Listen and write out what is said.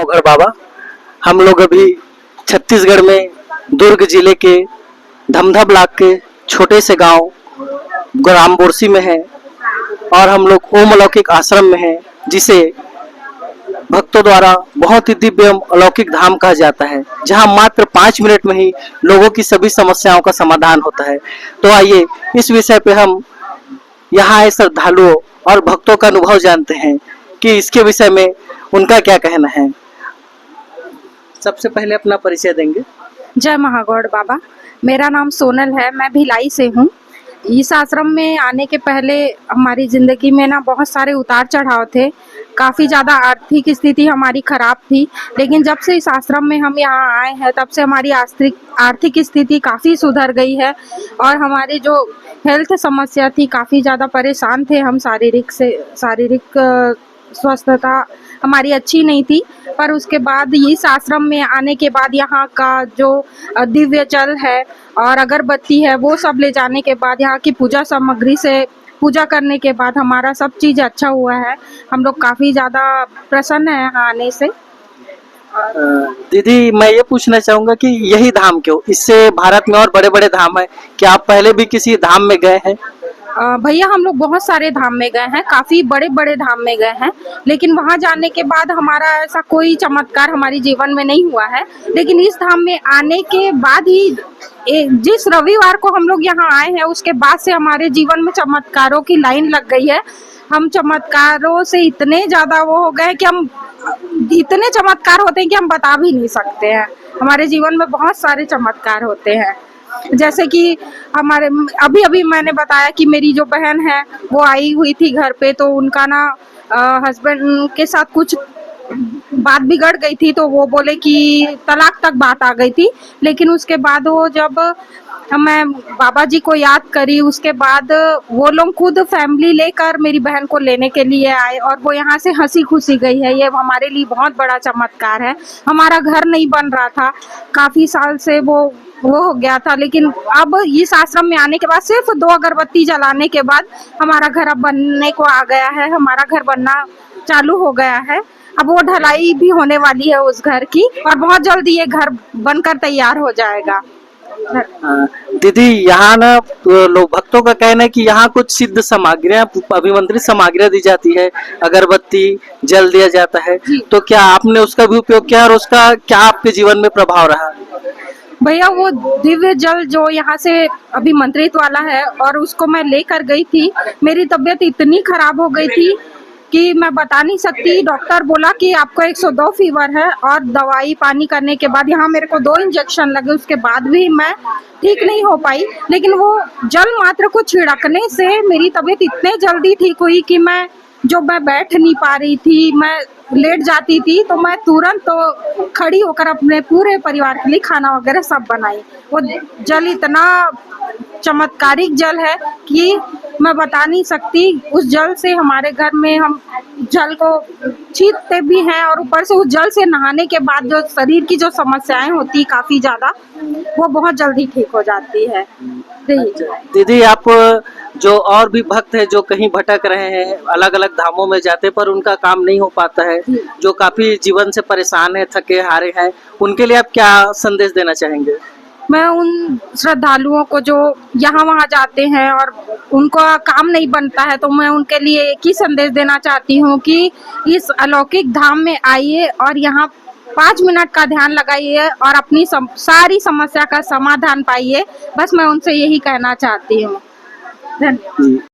महागढ़ बाबा। हम लोग अभी छत्तीसगढ़ में दुर्ग जिले के धमधा ब्लॉक के छोटे से गांव ग्राम बोरसी में है और हम लोग ओम अलौकिक आश्रम में हैं, जिसे भक्तों द्वारा बहुत ही दिव्य एवं अलौकिक धाम कहा जाता है, जहां मात्र 5 मिनट में ही लोगों की सभी समस्याओं का समाधान होता है। तो आइए इस विषय पे हम यहाँ आए श्रद्धालुओं और भक्तों का अनुभव जानते हैं कि इसके विषय में उनका क्या कहना है। सबसे पहले अपना परिचय देंगे। जय महागौड़ बाबा, मेरा नाम सोनल है, मैं भिलाई से हूँ। इस आश्रम में आने के पहले हमारी ज़िंदगी में ना बहुत सारे उतार चढ़ाव थे। काफ़ी ज़्यादा आर्थिक स्थिति हमारी ख़राब थी, लेकिन जब से इस आश्रम में हम यहाँ आए हैं तब से हमारी आर्थिक स्थिति काफ़ी सुधर गई है और हमारी जो हेल्थ समस्या थी, काफ़ी ज़्यादा परेशान थे हम। शारीरिक स्वस्थता हमारी अच्छी नहीं थी, पर उसके बाद इस आश्रम में आने के बाद यहाँ का जो दिव्य जल है और अगरबत्ती है वो सब ले जाने के बाद, यहाँ की पूजा सामग्री से पूजा करने के बाद हमारा सब चीज़ अच्छा हुआ है। हम लोग काफ़ी ज़्यादा प्रसन्न हैं यहाँ आने से। दीदी, मैं ये पूछना चाहूँगा कि यही धाम क्यों? इससे भारत में और बड़े बड़े धाम है, क्या आप पहले भी किसी धाम में गए हैं? भैया, हम लोग बहुत सारे धाम में गए हैं, काफ़ी बड़े बड़े धाम में गए हैं, लेकिन वहाँ जाने के बाद हमारा ऐसा कोई चमत्कार हमारे जीवन में नहीं हुआ है। लेकिन इस धाम में आने के बाद ही जिस रविवार को हम लोग यहाँ आए हैं, उसके बाद से हमारे जीवन में चमत्कारों की लाइन लग गई है। हम चमत्कारों से इतने ज़्यादा वो हो गए कि हम इतने चमत्कार होते हैं कि हम बता भी नहीं सकते हैं। हमारे जीवन में बहुत सारे चमत्कार होते हैं, जैसे कि हमारे अभी अभी मैंने बताया कि मेरी जो बहन है वो आई हुई थी घर पे, तो उनका ना हस्बैंड के साथ कुछ बात बिगड़ गई थी, तो वो बोले कि तलाक तक बात आ गई थी। लेकिन उसके बाद वो जब मैं बाबा जी को याद करी, उसके बाद वो लोग खुद फैमिली लेकर मेरी बहन को लेने के लिए आए और वो यहाँ से हंसी खुशी गई है। ये हमारे लिए बहुत बड़ा चमत्कार है। हमारा घर नहीं बन रहा था, काफ़ी साल से वो हो गया था, लेकिन अब इस आश्रम में आने के बाद सिर्फ 2 अगरबत्ती जलाने के बाद हमारा घर अब बनने को आ गया है। हमारा घर बनना चालू हो गया है। अब वो ढलाई भी होने वाली है उस घर की और बहुत जल्दी ये घर बनकर तैयार हो जाएगा। दीदी, यहाँ ना लोग भक्तों का कहना है कि यहाँ कुछ सिद्ध सामग्रियाँ, अभिमंत्रित सामग्रियाँ दी जाती है, अगरबत्ती जल दिया जाता है, तो क्या आपने उसका भी उपयोग किया और उसका क्या आपके जीवन में प्रभाव रहा? भैया, वो दिव्य जल जो यहाँ से अभिमंत्रित वाला है और उसको मैं लेकर गई थी, मेरी तबीयत इतनी खराब हो गई थी कि मैं बता नहीं सकती। डॉक्टर बोला कि आपको 102 फीवर है और दवाई पानी करने के बाद यहाँ मेरे को 2 इंजेक्शन लगे, उसके बाद भी मैं ठीक नहीं हो पाई। लेकिन वो जल मात्र को छिड़कने से मेरी तबीयत इतने जल्दी ठीक हुई कि मैं बैठ नहीं पा रही थी, मैं लेट जाती थी, तो मैं तुरंत तो खड़ी होकर अपने पूरे परिवार के लिए खाना वगैरह सब बनाई। वो जल इतना चमत्कारिक जल है कि मैं बता नहीं सकती। उस जल से हमारे घर में हम जल को छींटते भी हैं और ऊपर से उस जल से नहाने के बाद जो शरीर की जो समस्याएं होती काफ़ी ज़्यादा, वो बहुत जल्दी ठीक हो जाती है। दीदी, आप जो और भी भक्त है जो कहीं भटक रहे हैं, अलग अलग धामों में जाते पर उनका काम नहीं हो पाता है, जो काफी जीवन से परेशान है, थके हारे हैं, उनके लिए आप क्या संदेश देना चाहेंगे? मैं उन श्रद्धालुओं को जो यहाँ वहाँ जाते हैं और उनका काम नहीं बनता है, तो मैं उनके लिए एक ही संदेश देना चाहती हूँ कि इस अलौकिक धाम में आइए और यहाँ 5 मिनट का ध्यान लगाइए और अपनी सारी समस्या का समाधान पाइए। बस मैं उनसे यही कहना चाहती हूँ। धन्यवाद।